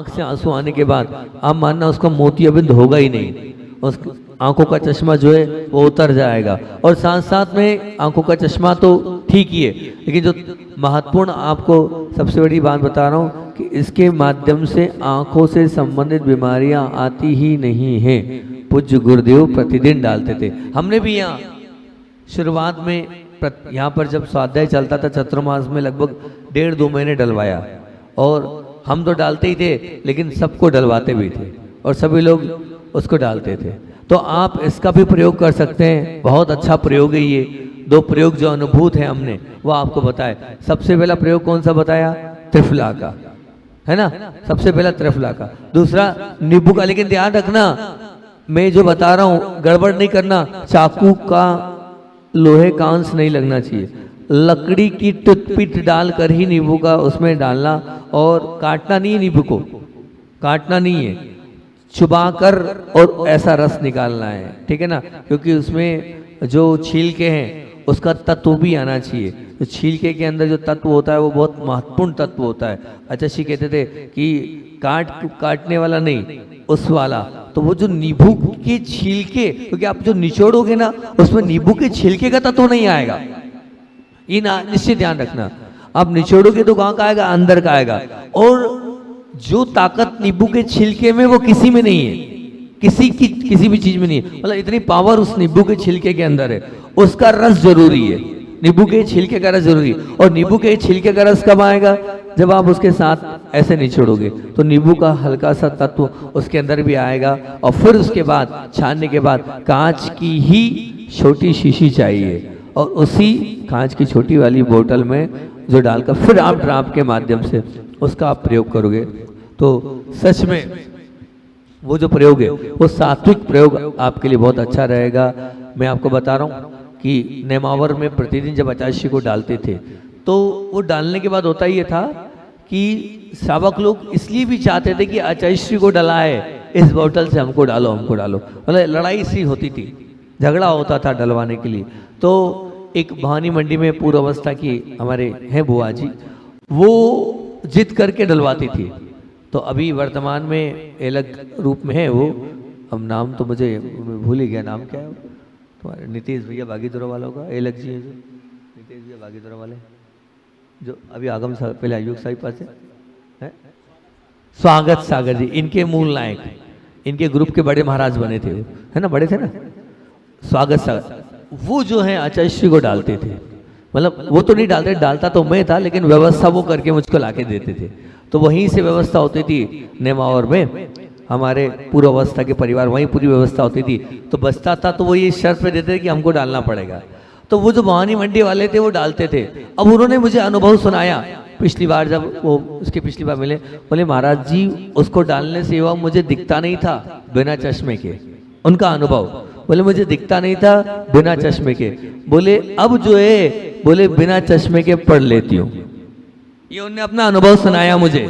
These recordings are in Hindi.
आंख से आंसू आने के बाद आप मानना उसका मोतियाबिंद होगा ही नहीं, उस आंखों का चश्मा जो है वो उतर जाएगा। और साथ साथ में आंखों का चश्मा तो ठीक ही है, लेकिन जो महत्वपूर्ण आपको सबसे बड़ी बात बता रहा हूँ कि इसके माध्यम से आंखों से संबंधित बीमारियां आती ही नहीं हैं। पूज्य गुरुदेव प्रतिदिन डालते थे। हमने भी यहाँ शुरुआत में यहाँ पर जब स्वाध्याय चलता था चतुर्मास में लगभग 1.5-2 महीने डलवाया, और हम तो डालते ही थे लेकिन सबको डलवाते भी थे और सभी लोग उसको डालते थे। तो आप इसका भी प्रयोग कर सकते हैं, बहुत अच्छा प्रयोग है ये। 2 प्रयोग जो अनुभूत है हमने वो आपको बताया। सबसे पहला प्रयोग कौन सा बताया? त्रिफला का, है ना, सबसे पहला त्रिफला का। दूसरा नींबू का, लेकिन ध्यान रखना मैं जो बता रहा हूँ गड़बड़ नहीं करना, चाकू का लोहे का अंश नहीं लगना चाहिए, लकड़ी की टूथपिक डालकर ही नींबू का उसमें डालना, और काटना नहीं है, नींबू को काटना नहीं है, चुबाकर और ऐसा रस निकालना है, ठीक है ना, क्योंकि उसमें जो छीलके हैं उसका तत्व भी आना चाहिए। तो छीलके के अंदर जो तत्व होता है वो बहुत महत्वपूर्ण तत्व होता है। अच्छा कहते थे कि काटने वाला नहीं, उस वाला। तो वो जो नींबू के छिलके, क्योंकि आप जो निचोड़ोगे ना उसमें नींबू के छिलके का तत्व नहीं आएगा, ये ना निश्चित ध्यान रखना। आप निचोड़ोगे तो कहाँ का आएगा? अंदर का आएगा। और जो ताकत नींबू के छिलके में वो किसी में नहीं है, किसी भी चीज में नहीं है। मतलब इतनी पावर उस नींबू के छिलके के अंदर है। उसका रस जरूरी है, नींबू के छिलके का रस जरूरी है। और नींबू के छिलके का रस कब आएगा? जब आप उसके साथ ऐसे निचोड़ोगे तो नींबू का हल्का सा तत्व उसके अंदर भी आएगा। और फिर उसके बाद छानने के बाद कांच की ही छोटी शीशी चाहिए, और उसी कांच की छोटी वाली बोतल में जो डालकर फिर आप ड्राप के माध्यम से उसका आप प्रयोग करोगे तो सच में वो जो प्रयोग है वो सात्विक प्रयोग आपके लिए बहुत अच्छा रहेगा। मैं आपको बता रहा हूँ कि नेमावर में प्रतिदिन जब आचार्य को डालते थे तो वो डालने के बाद होता ये था कि श्रावक लोग इसलिए भी चाहते थे कि आचार्य को डलाए, इस बोतल से हमको डालो, हमको डालो। मतलब लड़ाई सी होती थी, झगड़ा होता था डलवाने के लिए। तो एक भवानी मंडी में पूर्व अवस्था की हमारे हैं बुआ जी, वो जिद करके डलवाती थी। तो अभी वर्तमान में अलग रूप में है वो, अब नाम तो मुझे भूल ही गया, नाम क्या है तुम्हारे? नीतीश भैया बागीदोरा वालों का, अलग जी है जो नीतीश भैया बागीदोरा वाले जो अभी आगम पहले आयुक्त साहिब पास है, स्वागत सागर जी, इनके मूल नायक, इनके ग्रुप के बड़े महाराज बने थे वो, है ना, बड़े थे ना, स्वागत सागर। वो जो है आचार्य को डालते थे। मतलब वो तो नहीं डालते, डालता तो मैं था, लेकिन व्यवस्था वो करके मुझको लाके देते थे। तो वहीं से व्यवस्था होती थी नेमावर में, हमारे पूर्व अवस्था के परिवार वहीं पूरी व्यवस्था होती थी। तो बचता था तो वो ये शर्त पे देते थे कि हमको डालना पड़ेगा। तो वो जो भवानी मंडी वाले थे वो डालते थे। अब उन्होंने मुझे अनुभव सुनाया पिछली बार जब वो उसके पिछली बार मिले, बोले महाराज जी उसको डालने से वह मुझे दिखता नहीं था बिना चश्मे के। उनका अनुभव, बोले मुझे दिखता नहीं था बिना चश्मे के, बोले अब जो है बोले बिना चश्मे के पढ़ लेती हूँ। ये उन्होंने अपना अनुभव सुनाया मुझे,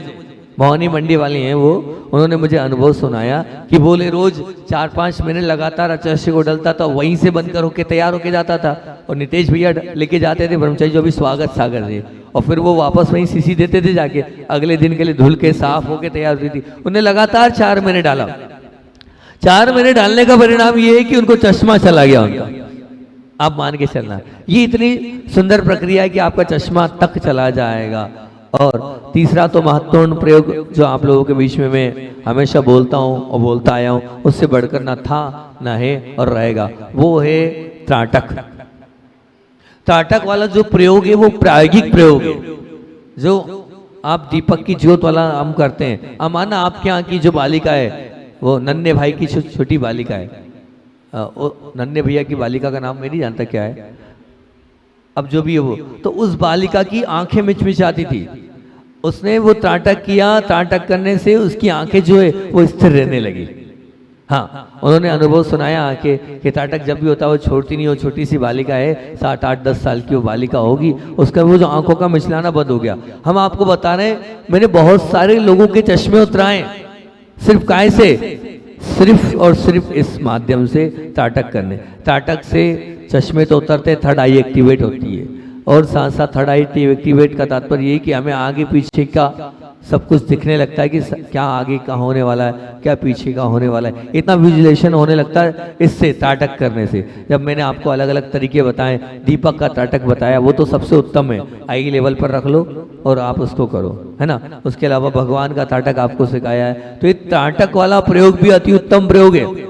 भवानी मंडी वाली हैं वो, उन्होंने मुझे अनुभव सुनाया कि बोले रोज 4-5 मिनट लगातार आचार्य को डलता था, वहीं से बनकर होके तैयार होके जाता था। और नितेश भैया लेके जाते थे ब्रह्मचारी जो भी स्वागत सागर थे, और फिर वो वापस वहीं सीसी देते थे जाके, अगले दिन के लिए धुल के साफ होके तैयार होती थी। उन्हें लगातार 4 महीने डाला। 4 महीने डालने का परिणाम ये है कि उनको चश्मा चला गया उनका। आप मान के चलना, ये इतनी सुंदर प्रक्रिया है कि आपका चश्मा तक चला जाएगा। और तीसरा तो महत्वपूर्ण प्रयोग जो आप लोगों के बीच में मैं हमेशा बोलता हूँ और बोलता आया हूँ, उससे बढ़कर ना था ना है और रहेगा, वो है त्राटक। त्राटक वाला जो प्रयोग है वो प्रायोगिक प्रयोग है, जो आप दीपक की ज्योत वाला हम करते हैं। अब माना आपके यहाँ की जो बालिका है वो नन्हे भाई की छोटी बालिका है, नन्हे भैया की बालिका का नाम मैं नहीं जानता क्या है, अब जो भी है वो, तो उस बालिका की आंखें मिचमिचाती थी। उसने वो त्राटक किया, त्राटक करने से उसकी आंखें जो है वो स्थिर रहने लगी। हाँ, उन्होंने अनुभव सुनाया आंखें कि त्राटक जब भी होता है वो छोड़ती नहीं, वो छोटी सी बालिका है, 7-8-10 साल की वो बालिका होगी, उसका वो जो आंखों का मिचलाना बंद हो गया। हम आपको बता रहे हैं, मैंने बहुत सारे लोगों के चश्मे उतराए, सिर्फ काय से, सिर्फ और सिर्फ इस माध्यम से त्राटक करने। त्राटक से चश्मे तो उतरते, थर्ड आई एक्टिवेट होती है, और साथ साथ थर्ड आई एक्टिवेट का तात्पर्य ये कि हमें आगे पीछे का सब कुछ दिखने लगता है कि क्या आगे का होने वाला है, क्या पीछे का होने वाला है, इतना विजुलेशन होने लगता है इससे, त्राटक करने से। जब मैंने आपको अलग अलग तरीके बताए, दीपक का त्राटक बताया, वो तो सबसे उत्तम है, आई लेवल पर रख लो और आप उसको करो, है ना। उसके अलावा भगवान का त्राटक आपको सिखाया है, तो ये त्राटक वाला प्रयोग भी अति उत्तम प्रयोग है।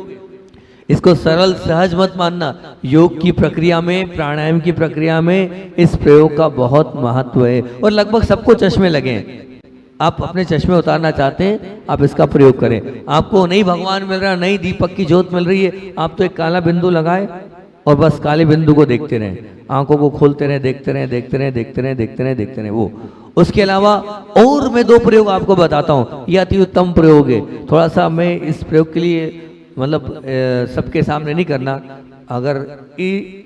इसको सरल सहज मत मानना, योग की प्रक्रिया में, प्राणायाम की प्रक्रिया में इस प्रयोग का बहुत महत्व है। और लगभग सबको चश्मे लगे हैं, आप अपने चश्मे उतारना चाहते हैं, आप इसका प्रयोग करें। आपको नहीं भगवान मिल रहा, नहीं दीपक की ज्योत मिल रही है, आप तो एक काला बिंदु लगाए और बस काले बिंदु को देखते रहें, आंखों को खोलते रहें, देखते रहें, देखते रहें, देखते रहें, देखते रहें, देखते रहें वो। उसके अलावा और मैं 2 प्रयोग आपको बताता हूँ, ये अति उत्तम प्रयोग है। थोड़ा सा मैं इस प्रयोग के लिए मतलब सबके सामने नहीं करना, अगर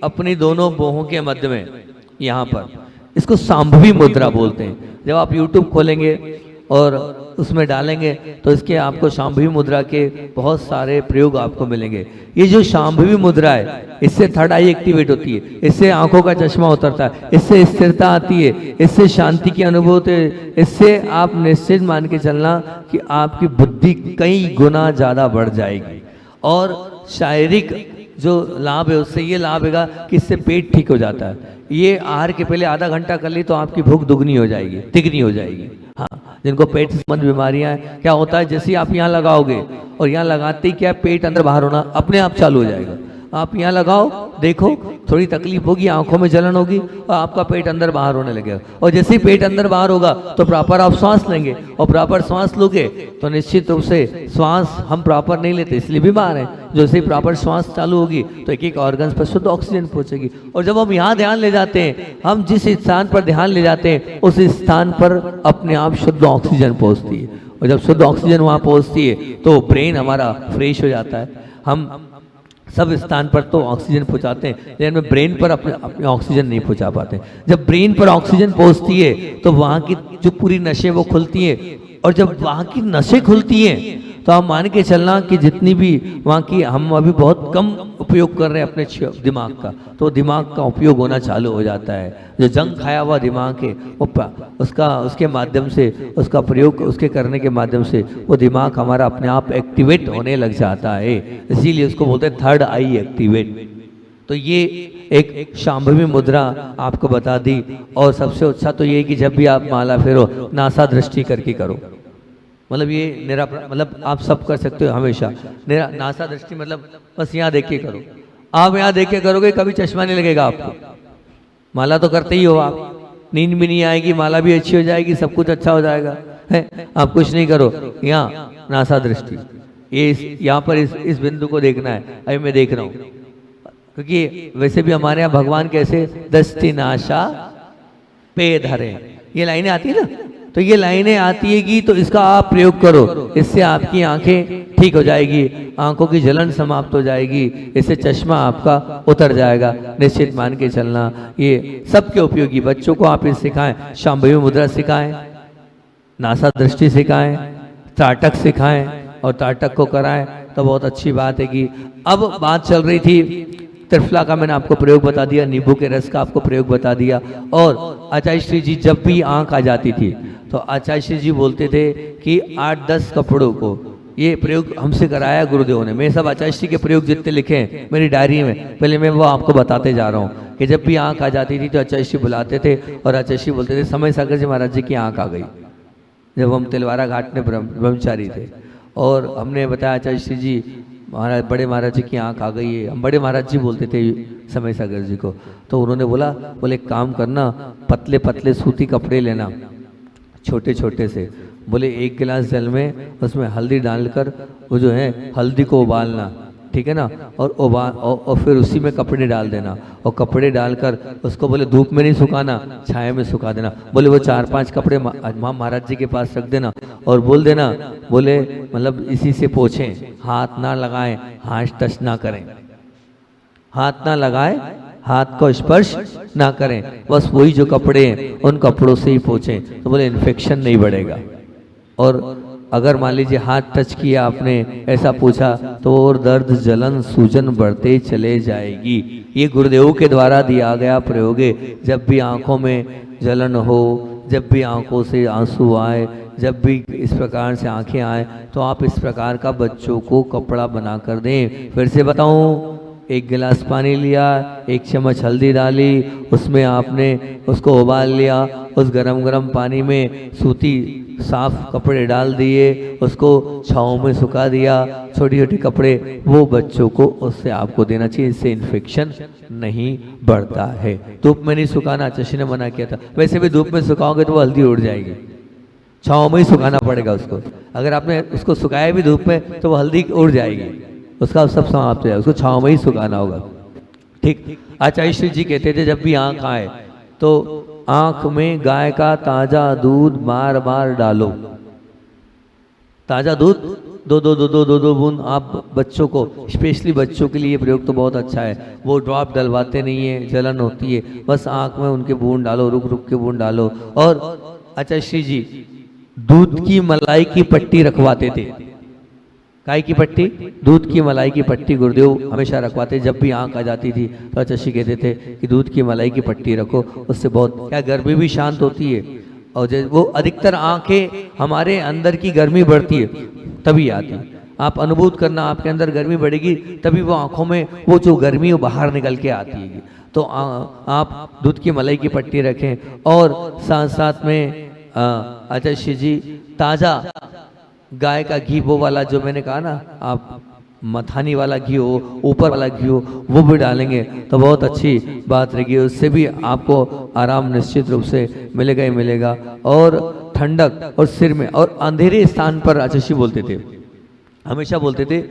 अपनी दोनों बाहों के मध्य में यहाँ पर, इसको सांभवी मुद्रा बोलते हैं। जब आप YouTube खोलेंगे और उसमें डालेंगे तो इसके आपको शांभवी मुद्रा के बहुत सारे प्रयोग आपको मिलेंगे। ये जो शांभवी मुद्रा है, इससे थर्ड आई एक्टिवेट होती है, इससे आंखों का चश्मा उतरता है, इससे स्थिरता आती है, इससे शांति की अनुभूति है, इससे आप निश्चित मान के चलना कि आपकी बुद्धि कई गुना ज़्यादा बढ़ जाएगी। और शारीरिक जो लाभ है उससे ये लाभ है कि इससे पेट ठीक हो जाता है। ये आहार के पहले आधा घंटा कर ली तो आपकी भूख दुगनी हो जाएगी, तिगनी हो जाएगी। हाँ, जिनको पेट से संबंधित बीमारियां हैं, क्या होता है जैसे ही आप यहाँ लगाओगे और यहाँ लगाते ही क्या पेट अंदर बाहर होना अपने आप चालू हो जाएगा। आप यहाँ लगाओ, देखो थोड़ी तकलीफ होगी, आंखों में जलन होगी और आपका पेट अंदर बाहर होने लगेगा। और जैसे ही पेट अंदर बाहर होगा तो प्रॉपर आप श्वास लेंगे, और प्रॉपर श्वास लोगे तो निश्चित रूप से श्वास हम प्रॉपर नहीं लेते इसलिए बीमार हैं। जैसे ही प्रॉपर श्वास चालू होगी तो एक एक ऑर्गन्स पर शुद्ध ऑक्सीजन पहुंचेगी। और जब हम यहाँ ध्यान ले जाते हैं, हम जिस स्थान पर ध्यान ले जाते हैं उस स्थान पर अपने आप शुद्ध ऑक्सीजन पहुँचती है। और जब शुद्ध ऑक्सीजन वहाँ पहुँचती है तो ब्रेन हमारा फ्रेश हो जाता है। हम सब स्थान पर तो ऑक्सीजन पहुंचाते हैं, लेकिन ब्रेन पर अपने ऑक्सीजन नहीं पहुंचा पाते। जब ब्रेन पर ऑक्सीजन पहुंचती है तो वहाँ की जो पूरी नसें वो खुलती हैं, और जब वहाँ की नसें खुलती हैं तो आप मान के चलना कि जितनी भी वहाँ की, हम अभी बहुत कम उपयोग कर रहे हैं अपने दिमाग का, तो दिमाग का उपयोग होना चालू हो जाता है। जो जंग खाया हुआ दिमाग है वो उसके माध्यम से, उसका प्रयोग उसके करने के माध्यम से वो दिमाग हमारा अपने आप एक्टिवेट होने लग जाता है। इसीलिए उसको बोलते हैं थर्ड आई एक्टिवेट। तो ये एक शांभवी मुद्रा आपको बता दी। और सबसे अच्छा तो ये कि जब भी आप माला फेरो नासा दृष्टि करके करो, मतलब ये मतलब आप सब कर सकते हो हमेशा। नासा दृष्टि मतलब बस यहाँ देख के करो, आप यहाँ देख के करोगे कभी चश्मा नहीं लगेगा आपको। माला तो करते ही हो आप, नींद भी नहीं आएगी, माला भी अच्छी हो जाएगी, सब कुछ अच्छा हो जाएगा, है। आप कुछ नहीं करो, यहाँ नासा दृष्टि, ये यहाँ पर इस बिंदु को देखना है। अभी मैं देख रहा हूँ, क्योंकि वैसे भी हमारे यहाँ भगवान कैसे दृष्टि नाशा पे धरे, ये लाइनें आती है ना, तो ये लाइनें आती है कि तो इसका आप प्रयोग करो, इससे आपकी आंखें ठीक हो जाएगी, आंखों की जलन समाप्त हो जाएगी, इससे चश्मा आपका उतर जाएगा। निश्चित मान के चलना ये सबके उपयोगी। बच्चों को आप इस सिखाएं, शांभवी मुद्रा सिखाएं, नासा दृष्टि सिखाएं, त्राटक सिखाएं और त्राटक को कराएं, तो बहुत अच्छी बात है। कि अब बात चल रही थी त्रिफला का, मैंने आपको प्रयोग बता दिया, नींबू के रस का आपको प्रयोग बता दिया। और आचार्य श्री जी जब भी आंख आ जाती थी तो आचार्य श्री जी बोलते थे कि 8-10 कपड़ों को, ये प्रयोग हमसे कराया गुरुदेव ने। मैं सब आचार्य श्री के प्रयोग जितने लिखे हैं मेरी डायरी में, पहले मैं वो आपको बताते जा रहा हूँ कि जब भी आंख आ जाती थी तो आचार्य श्री बुलाते थे और आचार्य श्री बोलते थे समय सागर जी महाराज जी की आंख आ गई। जब हम तिलवारा घाट में ब्रह्मचारी थे और हमने बताया आचार्य श्री जी महाराज, बड़े महाराज जी की आंख आ गई है, हम बड़े महाराज जी बोलते थे समय सागर जी को। तो उन्होंने बोले एक काम करना, पतले पतले सूती कपड़े लेना छोटे छोटे से, बोले 1 गिलास जल में उसमें हल्दी डालकर वो जो है हल्दी को उबालना, ठीक है ना, और फिर उसी में कपड़े डाल देना, और कपड़े डालकर उसको बोले धूप में नहीं सुखाना, छाया में सुखा देना। बोले वो 4-5 कपड़े महाराज जी के पास रख देना और बोल देना, बोले मतलब इसी से पोछें, हाथ ना लगाएं, हाथ टच ना करें, हाथ ना लगाएं, हाथ को स्पर्श ना करें, बस वही जो कपड़े हैं उन कपड़ों से ही पोछें, तो बोले इन्फेक्शन नहीं बढ़ेगा। और अगर मान लीजिए हाथ टच किया आपने, ऐसा पूछा, तो और दर्द जलन सूजन बढ़ते चले जाएगी। ये गुरुदेव के द्वारा दिया गया प्रयोग है। जब भी आंखों में जलन हो, जब भी आंखों से आंसू आए, जब भी इस प्रकार से आंखें आए तो आप इस प्रकार का बच्चों को कपड़ा बना कर दें। फिर से बताऊं, एक गिलास पानी लिया, एक चम्मच हल्दी डाली, उसमें आपने उसको उबाल लिया, उस गरम गरम पानी में सूती साफ कपड़े डाल दिए, उसको छाँव में सुखा दिया, छोटे छोटे कपड़े, वो बच्चों को उससे आपको देना चाहिए। इससे इन्फेक्शन नहीं बढ़ता है। धूप में नहीं सुखाना, चशी ने मना किया था। वैसे भी धूप में सुखाओगे तो वो हल्दी उड़ जाएगी, छाँव में ही सुखाना पड़ेगा उसको। अगर आपने उसको सुखाया भी धूप में तो वो हल्दी उड़ जाएगी, उसका सब समाप्त हो जाएगा, उसको छाँव में ही सुखाना होगा। ठीक। आचार्य श्री जी कहते थे जब भी आँख आए तो आँख में गाय का ताजा दूध बार बार डालो। ताजा दूध दो बूंद आप बच्चों को, स्पेशली बच्चों के लिए ये प्रयोग तो बहुत अच्छा है। वो ड्रॉप डलवाते नहीं है, जलन होती है, बस आँख में उनके बूंद डालो, रुक रुक के बूंद डालो। और आचार्य श्री जी दूध की मलाई की पट्टी रखवाते थे। काय की पट्टी? दूध की मलाई की पट्टी गुरुदेव हमेशा रखवाते। जब भी आँख आ जाती थी तो चशी कहते थे कि दूध की मलाई की पट्टी रखो, उससे बहुत क्या गर्मी भी शांत होती है। और जब वो अधिकतर आँखें हमारे अंदर की गर्मी बढ़ती है तभी आती। आप अनुभूत करना, आपके अंदर गर्मी बढ़ेगी तभी वो आँखों में वो जो गर्मी वो बाहर निकल के आती है। तो आप दूध की मलाई की पट्टी रखें। और साथ साथ में आचार्य जी ताज़ा गाय का घी, वो वाला जो मैंने कहा ना, आप मथानी वाला घी हो, ऊपर वाला घी हो, वो भी डालेंगे तो बहुत अच्छी बात रहेगी। उससे भी आपको आराम निश्चित रूप से मिलेगा ही मिलेगा। और ठंडक और सिर में और अंधेरे स्थान पर आचार्य बोलते थे, हमेशा बोलते थे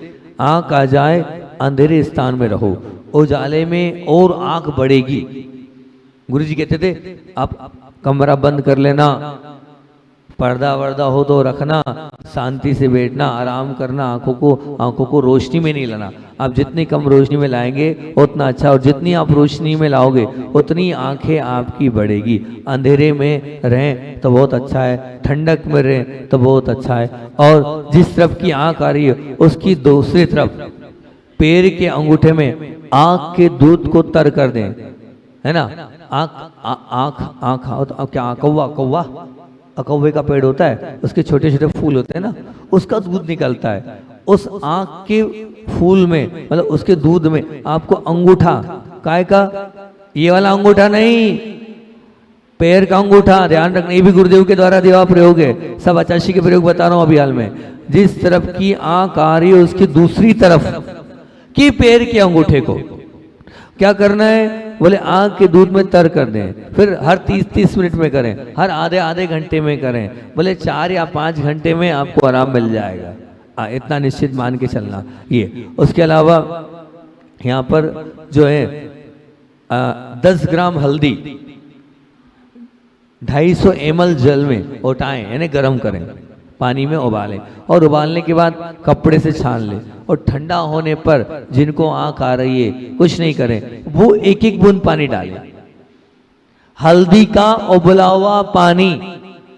आँख आ जाए अंधेरे स्थान में रहो, उजाले में और आँख बढ़ेगी। गुरु जी कहते थे आप कमरा बंद कर लेना, पर्दा वर्दा हो तो रखना, शांति से बैठना, आराम करना, आंखों को रोशनी में नहीं लाना। आप जितनी कम रोशनी में लाएंगे उतना अच्छा, और जितनी आप रोशनी में लाओगे उतनी आंखें आपकी बढ़ेगी। अंधेरे में रहें तो बहुत अच्छा है, ठंडक में रहें तो बहुत अच्छा है। और जिस तरफ की आंख आ रही है उसकी दूसरी तरफ पैर के अंगूठे में आंख के दूध को तर कर दें, है ना। आंख क्या कौवा अकौवे का पेड़ होता है, उसके छोटे छोटे फूल होते हैं ना, उसका दूध निकलता है। उस आँख के फूल में, मतलब उसके दूध में आपको अंगूठा, काय का? ये वाला अंगूठा नहीं, पैर का अंगूठा, ध्यान रखना। ये भी गुरुदेव के द्वारा दिया प्रयोग है, सब आचार्य के प्रयोग बता रहा हूँ अभी हाल में। जिस तरफ की आँख आ रही है उसकी दूसरी तरफ की पैर के अंगूठे को क्या करना है? बोले आँख के दूध में तर कर दें। फिर हर 30-30 मिनट में करें, हर आधे घंटे में करें। बोले 4 या 5 घंटे में आपको आराम मिल जाएगा। इतना निश्चित मान के चलना ये। उसके अलावा यहाँ पर जो है 10 ग्राम हल्दी 250 ml जल में उठाएं, यानी गर्म करें, पानी में उबालें, और उबालने के बाद कपड़े से छान लें। और ठंडा होने पर जिनको आँख आ रही है कुछ नहीं करें, वो 1-1 बूंद पानी डालें, हल्दी का उबला हुआ पानी।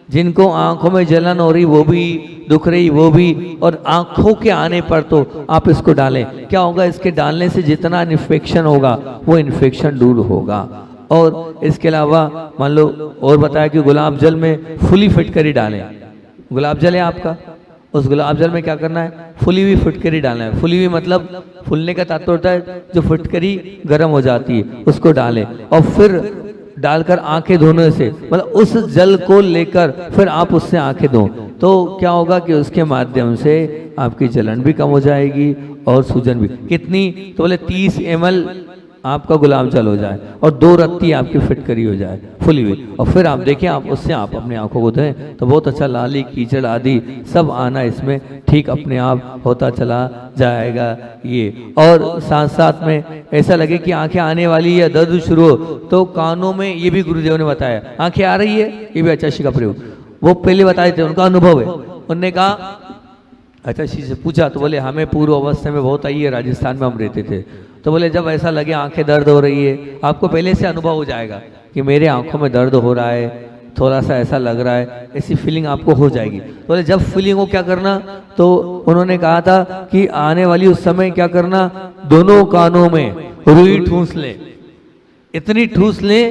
जिनको आंखों में जलन हो रही, वो भी दुख रही, वो भी, और आंखों के आने पर तो आप इसको डालें। क्या होगा? इसके डालने से जितना इन्फेक्शन होगा वो इन्फेक्शन दूर होगा। और इसके अलावा मान लो और बताया कि गुलाब जल में फुली फिटकरी डालें। गुलाब जल है आपका, उस गुलाब जल में क्या करना है? फुली हुई फिटकरी डालना है। फुली हुई मतलब फुलने का तात्पर्य होता है जो फिटकरी गर्म हो जाती है उसको डालें, और फिर डालकर आंखें धोने से, मतलब उस जल को लेकर फिर आप उससे आंखें धो, तो क्या होगा कि उसके माध्यम से आपकी जलन भी कम हो जाएगी और सूजन भी। कितनी? तो बोले 30 ml आपका गुलाब जल हो जाए और 2 रत्ती आपकी फिटकरी हो जाए फुली हुई, और फिर आप देखिए आप उससे आप अपनी आंखों को धोएं तो बहुत अच्छा, लाली कीचड़ आदि सब आना इसमें ठीक अपने आप होता चला जाएगा ये। और साथ साथ में ऐसा लगे कि आंखें आने वाली या दर्द शुरू हो तो कानों में, ये भी गुरुदेव ने बताया, आंखें आ रही है, ये भी आचार्य का प्रयोग, वो पहले बताए थे, उनका अनुभव है। उनने कहा, आचार्य से पूछा तो बोले हमें पूर्व अवस्था में बहुत आई है, राजस्थान में हम रहते थे, तो बोले जब ऐसा लगे आंखें दर्द हो रही है, आपको पहले से अनुभव हो जाएगा कि मेरे आंखों में दर्द हो रहा है, थोड़ा सा ऐसा लग रहा है, ऐसी फीलिंग आपको हो जाएगी। बोले जब फीलिंग हो क्या करना? तो उन्होंने कहा था कि आने वाली उस समय क्या करना? दोनों कानों में रुई ठूस ले, इतनी ठूस ले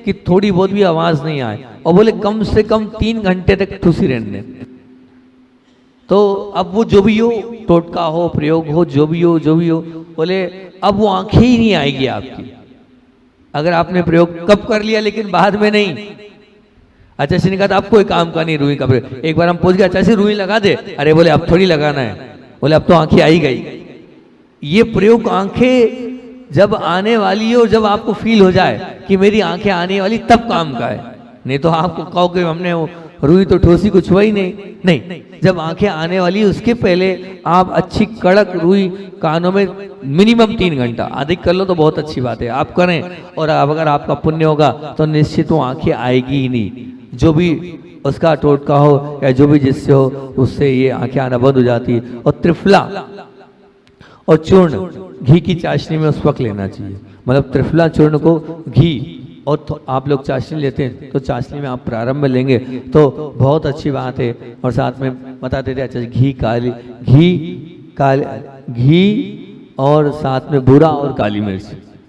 कि थोड़ी बहुत भी आवाज नहीं आए, और बोले कम से कम 3 घंटे तक ठूसी रहने। तो अब वो जो भी हो, टोटका हो, प्रयोग हो, जो भी हो बोले अब वो आंखें ही नहीं आएगी आपकी, अगर आपने प्रयोग कब कर लिया लेकिन बाद में नहीं। अच्छा से ने कहा अब कोई काम का नहीं रुई का प्रयोग। एक बार हम पूछ गए अच्छा से रुई लगा दे, अरे बोले अब थोड़ी लगाना है, बोले अब तो आंखें आई गई। ये प्रयोग आंखें जब आने वाली हो, जब आपको फील हो जाए कि मेरी आंखें आने वाली, तब काम का है। नहीं तो आपको कहो कि हमने रुई तो ठोसी, कुछ हुआ ही नहीं। जब आंखें आने वाली उसके पहले आप अच्छी कड़क रुई कानों में मिनिमम 3 घंटा, अधिक कर लो तो बहुत अच्छी बात है, आप करें। और अब अगर आपका पुण्य होगा तो निश्चित वो आंखें आएगी ही नहीं। जो भी उसका टोटका हो या जो भी जिससे हो, उससे ये आंखें आना बंद हो जाती है। और त्रिफला और चूर्ण घी की चाशनी में उस वक्त लेना चाहिए, मतलब त्रिफला चूर्ण को घी, और तो आप लोग चाशनी लेते हैं तो चाशनी में आप प्रारंभ में लेंगे तो बहुत अच्छी बात है। और साथ में बताते थे अच्छा घी और साथ में बूरा और काली मिर्च,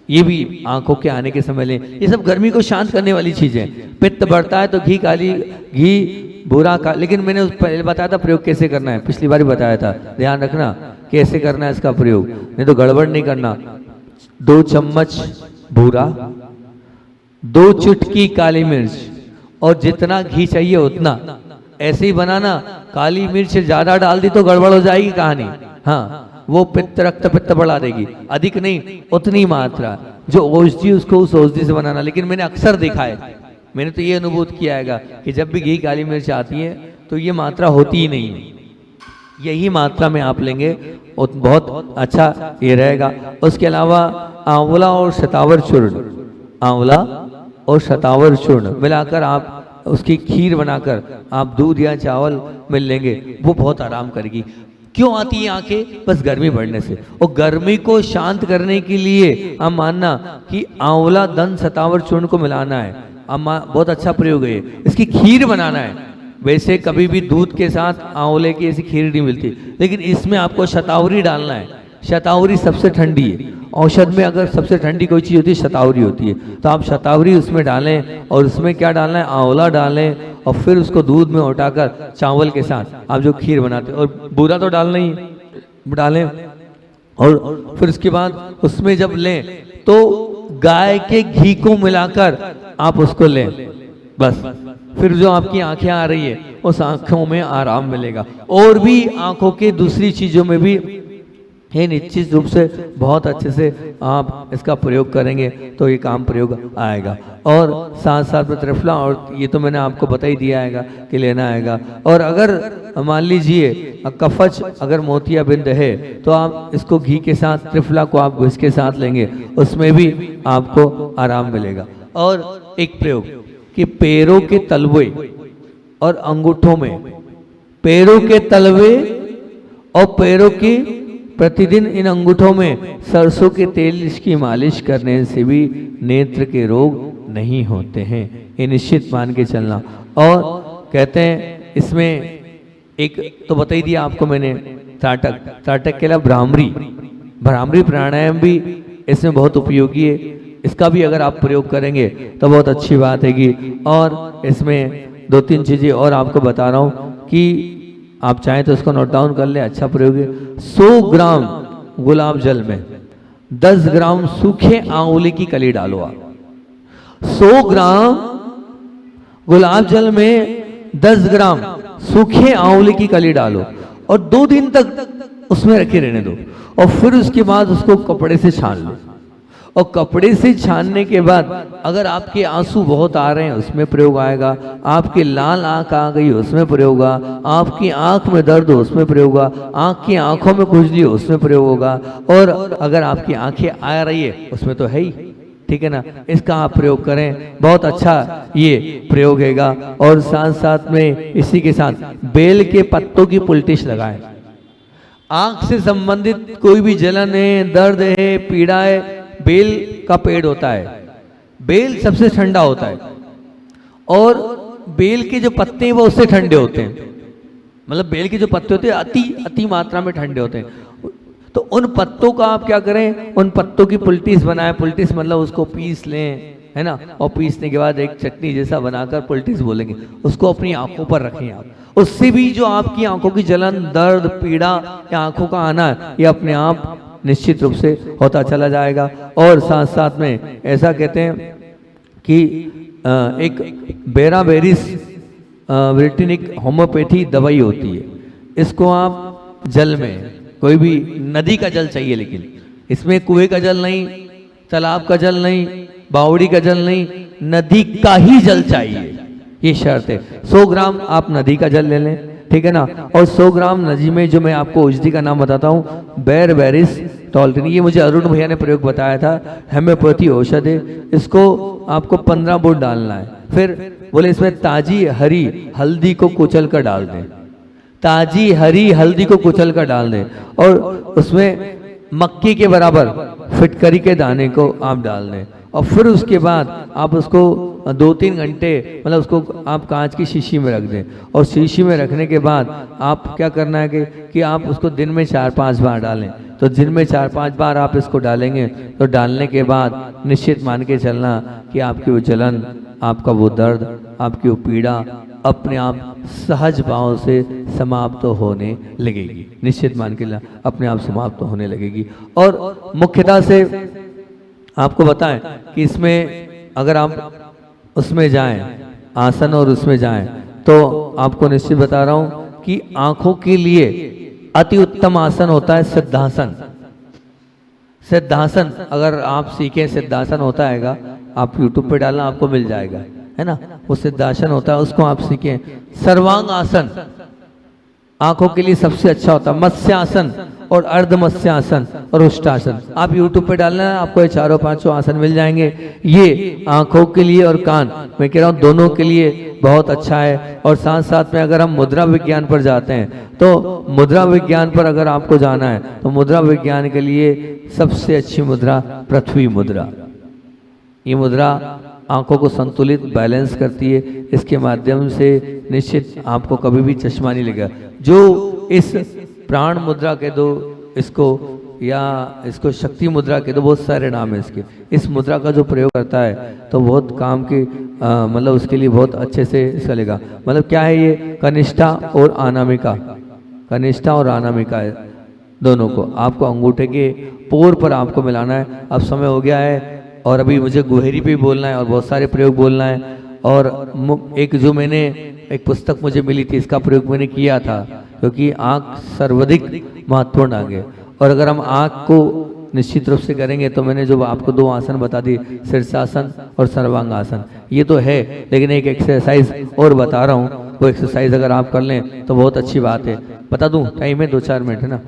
ये भी आंखों के आने के समय लें। ये सब गर्मी को शांत करने वाली चीजें। पित्त बढ़ता है तो घी बूरा का, लेकिन मैंने उस पहले बताया था प्रयोग कैसे करना है, पिछली बार ही बताया था, ध्यान रखना कैसे करना है इसका प्रयोग, नहीं तो गड़बड़ नहीं करना। 2 चम्मच बूरा, 2 चुटकी काली मिर्च, और जितना घी चाहिए उतना, ऐसे ही बनाना। काली मिर्च ज्यादा डाल दी तो गड़बड़ हो जाएगी कहानी, हाँ वो रक्त पित्त बढ़ा देगी। अधिक नहीं, उतनी मात्रा जो औषधि उसको उस औषधि से बनाना। लेकिन मैंने अक्सर देखा है, मैंने तो ये अनुभूत किया है कि जब भी घी काली मिर्च आती है तो ये मात्रा होती ही नहीं है, यही मात्रा में आप लेंगे और बहुत अच्छा ये रहेगा। उसके अलावा आंवला और शतावर चूर्ण, आंवला और शतावर चूर्ण मिलाकर आप उसकी खीर बनाकर आप दूध या चावल में लेंगे, वो बहुत आराम करेगी। क्यों आती है आंखें? बस गर्मी बढ़ने से। और गर्मी को शांत करने के लिए हम मानना कि आंवला दंत शतावर चूर्ण को मिलाना है, बहुत अच्छा प्रयोग है। इसकी खीर बनाना है। वैसे कभी भी दूध के साथ आंवले की ऐसी खीर नहीं मिलती, लेकिन इसमें आपको शतावरी डालना है। शतावरी सबसे ठंडी है, औषध में अगर सबसे ठंडी कोई चीज़ होती है शतावरी होती है, तो आप शतावरी उसमें डालें। और उसमें क्या डालना है? आंवला डालें, और फिर उसको दूध में उठाकर चावल के साथ आप जो खीर बनाते हैं, और बूरा तो डालना ही डालें। और फिर उसके बाद उसमें जब लें तो गाय के घी को मिलाकर आप उसको लें, बस। फिर जो आपकी आंखें आ रही है उस आंखों में आराम मिलेगा। और भी आंखों के दूसरी चीजों में भी ये निश्चित रूप से बहुत अच्छे से आप इसका प्रयोग करेंगे तो ये काम प्रयोग आएगा। और साथ साथ में त्रिफला, और ये तो मैंने आपको बता ही दिया आएगा कि लेना आएगा। और अगर मान लीजिए कफच अगर मोतियाबिंद है तो आप इसको घी के साथ, त्रिफला को आप इसके साथ लेंगे, उसमें भी आपको आराम मिलेगा। और एक प्रयोग कि पैरों के तलवे और अंगूठों में, पैरों के तलवे और पैरों की प्रतिदिन इन अंगूठों में सरसों के तेल इसकी मालिश करने से भी नेत्र के रोग नहीं होते हैं, ये निश्चित मान के चलना। और कहते हैं इसमें एक तो बता ही दिया आपको मैंने, त्राटक के अलावा भ्रामरी प्राणायाम भी इसमें बहुत उपयोगी है। इसका भी अगर आप प्रयोग करेंगे तो बहुत अच्छी बात हैगी। और इसमें 2-3 चीजें और आपको बता रहा हूँ कि आप चाहें तो इसको नोट डाउन कर ले, अच्छा प्रयोग है। 100 ग्राम गुलाब जल में 10 ग्राम सूखे आंवले की कली डालो आप। 100 ग्राम गुलाब जल में 10 ग्राम सूखे आंवले की कली डालो और 2 दिन तक उसमें रखे रहने दो। और फिर उसके बाद उसको कपड़े से छान लो। और कपड़े से छानने के बाद अगर आपके आंसू बहुत आ रहे हैं उसमें प्रयोग आएगा, आपकी लाल आंख आ गई उसमें प्रयोग होगा, आपकी आंख में दर्द हो उसमें प्रयोग होगा, आंख की आंखों में खुजली हो उसमें प्रयोग होगा, और अगर आपकी आंखें आ रही है उसमें तो है ही, ठीक है ना। इसका आप प्रयोग करें, बहुत अच्छा ये प्रयोग हैगा। और साथ साथ में इसी के साथ बेल के पत्तों की पुलटिश लगाएं। आंख से संबंधित कोई भी जलन है, दर्द है, पीड़ा है, बेल का पेड़ होता है, बेल सबसे ठंडा होता है और बेल के जो पत्ते हैं वो उससे ठंडे होते हैं। मतलब बेल के जो पत्ते होते हैं अति मात्रा में ठंडे होते हैं। तो उन पत्तों का आप क्या करें, उन पत्तों की पुलटिस बनाएं। पुलटिस मतलब उसको पीस लें, है ना, और पीसने के बाद एक चटनी जैसा बनाकर पॉलिटिक्स बोलेंगे, उसको अपनी आंखों पर रखें आप। उससे भी जो आपकी आंखों की जलन, दर्द, पीड़ा या आंखों का आना, ये अपने आप निश्चित रूप से होता चला जाएगा। और साथ साथ में ऐसा कहते हैं कि एक बेराबेरिस ब्रिटेनिक होम्योपैथी दवाई होती है, इसको आप जल में, कोई भी नदी का जल चाहिए, लेकिन इसमें कुएं का जल नहीं, तालाब का जल नहीं, बावड़ी का जल नहीं, नदी का ही जल चाहिए, ये शर्त है। 100 ग्राम आप नदी का जल ले लें, ठीक है ना, और 100 ग्राम नदी में जो मैं आपको औषधि का नाम बताता हूँ, बेरबेरिस टॉल्टनी, ये मुझे अरुण भैया ने प्रयोग बताया था, होम्योपैथी औषध है, इसको आपको 15 बूंद डालना है। फिर बोले इसमें ताजी हरी हल्दी को कुचल कर डाल दें, ताजी हरी हल्दी को कुचल कर डाल दें, और उसमें मक्की के बराबर फिटकरी के दाने को आप डाल दें, और फिर उसके बाद आप उसको 2-3 घंटे, मतलब उसको आप कांच की शीशी में रख दें, और शीशी में रखने के बाद आप क्या करना है कि आप उसको दिन में 4-5 बार डालें। तो दिन में 4-5 बार आप इसको डालेंगे, तो डालने के बाद निश्चित मान के चलना कि आपकी वो जलन, आपका वो दर्द, आपकी वो पीड़ा अपने आप सहज भाव से समाप्त होने लगेगी, निश्चित मान के अपने आप समाप्त होने लगेगी। और मुख्यतः से आपको बताएं कि इसमें अगर आप उसमें जाएं, आसन और उसमें जाएं, तो आपको निश्चित बता रहा हूं कि आंखों के लिए अति उत्तम आसन होता है सिद्धासन। सिद्धासन अगर आप सीखें, सिद्धासन होता है, आप YouTube पे डालना आपको मिल जाएगा, है ना, वो सिद्धासन होता है, उसको आप सीखें। सर्वांग आसन आंखों के लिए सबसे अच्छा होता है, मत्स्यासन और अर्ध मत्स्यासन और उष्टासन, आप YouTube पे डालना है, आपको ये 4-5 आसन मिल जाएंगे। ये आंखों के लिए और कान, मैं कह रहा हूँ दोनों के लिए बहुत अच्छा है। और साथ साथ में अगर हम मुद्रा विज्ञान पर जाते हैं, तो मुद्रा विज्ञान पर अगर आपको जाना है, तो मुद्रा विज्ञान के लिए सबसे अच्छी मुद्रा पृथ्वी मुद्रा। ये मुद्रा आंखों को संतुलित, बैलेंस करती है, इसके माध्यम से निश्चित आपको कभी भी चश्मा नहीं लगेगा। जो इस प्राण मुद्रा कह दो इसको, या इसको शक्ति मुद्रा कह दो, बहुत सारे नाम है इसके। इस मुद्रा का जो प्रयोग करता है तो बहुत काम की मतलब उसके लिए बहुत अच्छे से चलेगा। मतलब क्या है ये, कनिष्ठा और अनामिका, कनिष्ठा और अनामिका है, दोनों को आपको अंगूठे के पोर पर आपको मिलाना है। अब समय हो गया है और अभी मुझे गुहेरी पे बोलना है और बहुत सारे प्रयोग बोलना है। और एक जो मैंने एक पुस्तक मुझे मिली थी, इसका प्रयोग मैंने किया था, क्योंकि आँख सर्वाधिक महत्वपूर्ण आंख है। और अगर हम आँख को निश्चित रूप से करेंगे तो मैंने जो आपको 2 आसन बता दी, शीर्षासन और सर्वांग आसन, ये तो है, लेकिन एक एक्सरसाइज और बता रहा हूँ, वो एक्सरसाइज अगर आप कर लें तो बहुत अच्छी बात है। बता दूँ, टाइम है 2-4 मिनट, है ना,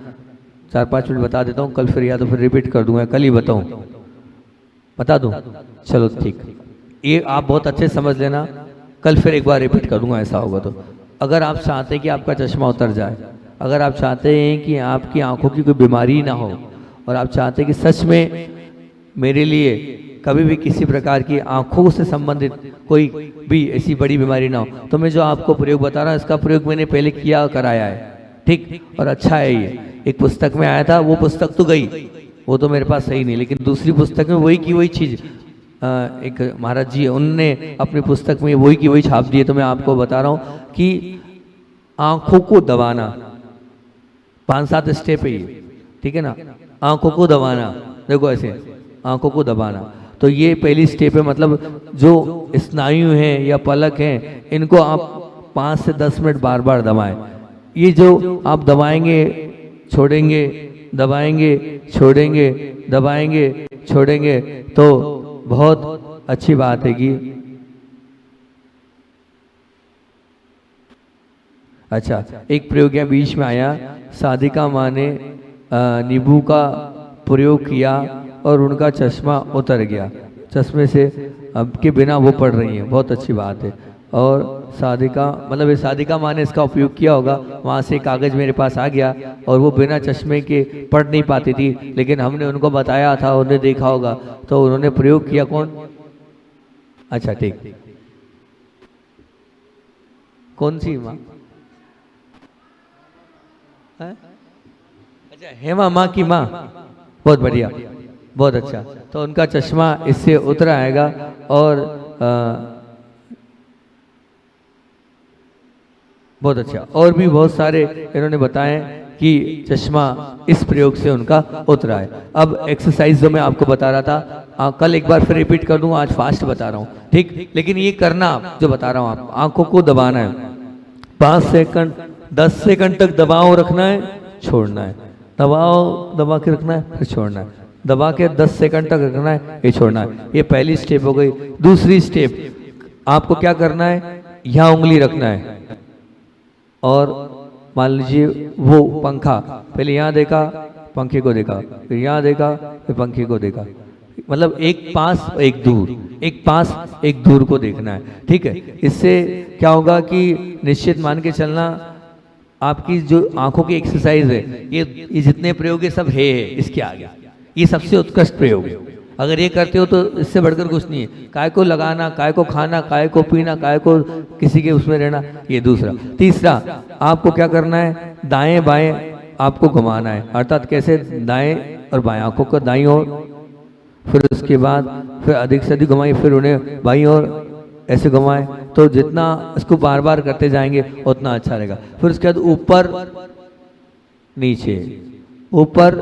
4-5 मिनट बता देता हूँ, कल फिर या तो फिर रिपीट कर दूंगा, कल ही बताऊँ, बता दूँ, चलो ठीक, ये आप बहुत अच्छे समझ लेना, कल फिर एक बार रिपीट कर दूंगा ऐसा होगा तो। अगर आप चाहते हैं कि आपका चश्मा उतर जाए, अगर आप चाहते हैं कि आपकी आंखों की कोई बीमारी ना हो, और आप चाहते हैं कि सच में मेरे लिए कभी भी किसी प्रकार की आंखों से संबंधित कोई भी ऐसी बड़ी बीमारी ना हो, तो मैं जो आपको प्रयोग बता रहा हूँ, इसका प्रयोग मैंने पहले किया कराया है, ठीक, और अच्छा है। ये एक पुस्तक में आया था, वो पुस्तक तो गई, वो तो मेरे पास सही नहीं, लेकिन दूसरी पुस्तक में वही की वही चीज़ एक महाराज जी उनने अपनी पुस्तक में वही की वही छाप दी है। तो मैं आपको बता रहा हूँ कि आंखों को दबाना, 5-7 स्टेप है ये, ठीक है ना, आंखों को दबाना, देखो ऐसे आंखों को दबाना, तो ये पहली स्टेप है। मतलब जो स्नायु हैं या पलक हैं, इनको आप 5 से 10 मिनट बार बार दबाएं। ये जो आप दबाएंगे छोड़ेंगे, दबाएंगे छोड़ेंगे, दबाएंगे छोड़ेंगे, तो बहुत अच्छी बात है कि अच्छा, एक प्रयोग यहाँ बीच में आया, साधिका माँ ने नींबू का प्रयोग किया और उनका चश्मा उतर गया, चश्मे से अब के बिना वो पढ़ रही हैं, बहुत अच्छी बात है। और साधिका मतलब ये साधिका माँ ने इसका उपयोग किया होगा, वहाँ से कागज़ मेरे पास आ गया और वो बिना चश्मे के पढ़ नहीं पाती थी, लेकिन हमने उनको बताया था, उन्होंने देखा होगा तो उन्होंने प्रयोग किया। कौन? अच्छा ठीक, कौन सी माँ? अच्छा हेमा माँ की माँ, बहुत बढ़िया। बहुत अच्छा। तो उनका चश्मा इससे उतर आएगा और बहुत अच्छा। और भी बहुत सारे इन्होंने बताए कि चश्मा इस प्रयोग से उनका उतरा है। अब एक्सरसाइज जो मैं आपको बता रहा था, कल एक बार फिर रिपीट कर दूं, आज फास्ट बता रहा हूं, ठीक? लेकिन ये करना आप जो बता रहा हूं, आप आंखों को दबाना है 5 सेकंड 10 सेकंड तक दबाव रखना है, छोड़ना है, दबा के रखना है, फिर छोड़ना है, दबा के 10 सेकंड तक रखना है, ये छोड़ना है। ये पहली स्टेप हो गई। दूसरी स्टेप आपको क्या करना है, यहां उंगली रखना है और मान लीजिए वो पंखा, पहले यहाँ देखा, पंखे को देखा, फिर यहाँ देखा, फिर पंखे को देखा, मतलब एक पास एक दूर, एक पास एक दूर को देखना है, ठीक है? इससे क्या होगा कि निश्चित मान के चलना, आपकी जो आंखों की एक्सरसाइज है, ये जितने प्रयोग है सब है इसके आगे, ये सबसे उत्कृष्ट प्रयोग है। अगर ये करते हो तो इससे बढ़कर कुछ नहीं है। काय को लगाना, काय को खाना, काय को पीना, काय को किसी के उसमें रहना, ये दूसरा। तीसरा, आपको क्या करना है, दाएं बाएं आपको घुमाना है, अर्थात कैसे, दाएं और बाएं आंखों को दाईं ओर, फिर उसके बाद फिर अधिक से अधिक घुमाइए, फिर उन्हें बाईं ओर ऐसे घुमाएं। तो जितना इसको बार बार करते जाएंगे उतना अच्छा रहेगा। फिर उसके बाद ऊपर नीचे, ऊपर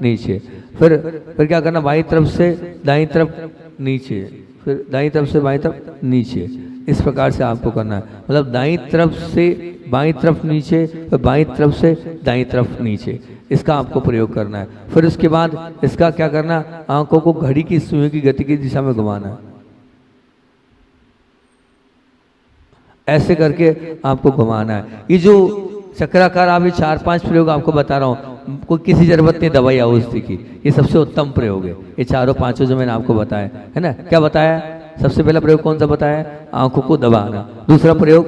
नीचे, फिर क्या करना, बाईं तरफ से दाईं तरफ नीचे, फिर दाईं तरफ से बाईं तरफ नीचे, इस प्रकार से आपको करना है। मतलब दाईं तरफ से बाईं तरफ नीचे, फिर बाईं तरफ से दाईं तरफ नीचे, इसका आपको प्रयोग करना है। फिर उसके बाद इसका क्या करना, आंखों को घड़ी की सुई की गति की दिशा में घुमाना है, ऐसे करके आपको घुमाना है। ये जो चक्राकार आप ये 4-5 प्रयोग आपको बता रहा हूँ, कोई किसी जरूरत नहीं दवाई औषधि की, ये सबसे उत्तम प्रयोग है। ये चारों पांचों जो मैंने आपको बताया है ना, क्या बताया? सबसे पहला प्रयोग कौन सा बताया? आंखों को दबाना। दूसरा प्रयोग,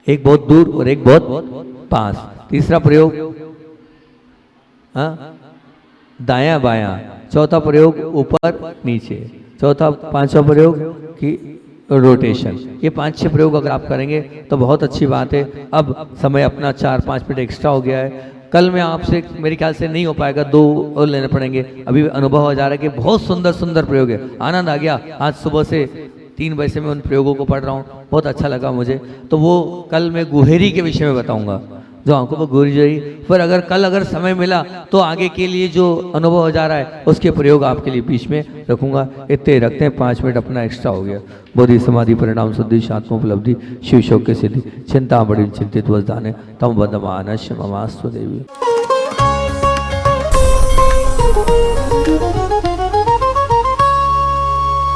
एक बहुत दूर और एक बहुत पास। तीसरा प्रयोग, दाया बाया। चौथा प्रयोग ऊपर नीचे। चौथा पांचवा प्रयोग की रोटेशन। ये 5-6 प्रयोग अगर आप करेंगे तो बहुत अच्छी बात है। अब समय अपना 4-5 मिनट एक्स्ट्रा हो गया है। कल मैं आपसे, मेरे ख्याल से नहीं हो पाएगा, 2 और लेने पड़ेंगे। अभी अनुभव हो जा रहा है कि बहुत सुंदर सुंदर प्रयोग है। आनंद आ गया। आज सुबह से 3 बजे से मैं उन प्रयोगों को पढ़ रहा हूँ, बहुत अच्छा लगा मुझे। तो वो कल मैं गुहेरी के विषय में बताऊंगा, जो आंखों पर गोरी जोरी। फिर अगर समय मिला तो आगे के लिए जो अनुभव हो जा रहा है उसके प्रयोग आपके लिए बीच में रखूंगा। इतने रखते हैं, 5 मिनट अपना एक्स्ट्रा हो गया। बोधि समाधि परिणाम शुद्धि आत्मोपलब्धि शिव शोक के सिद्धि चिंता बड़ी चिंतित वजदाने तम बदमानश्य ममास्तु देवी।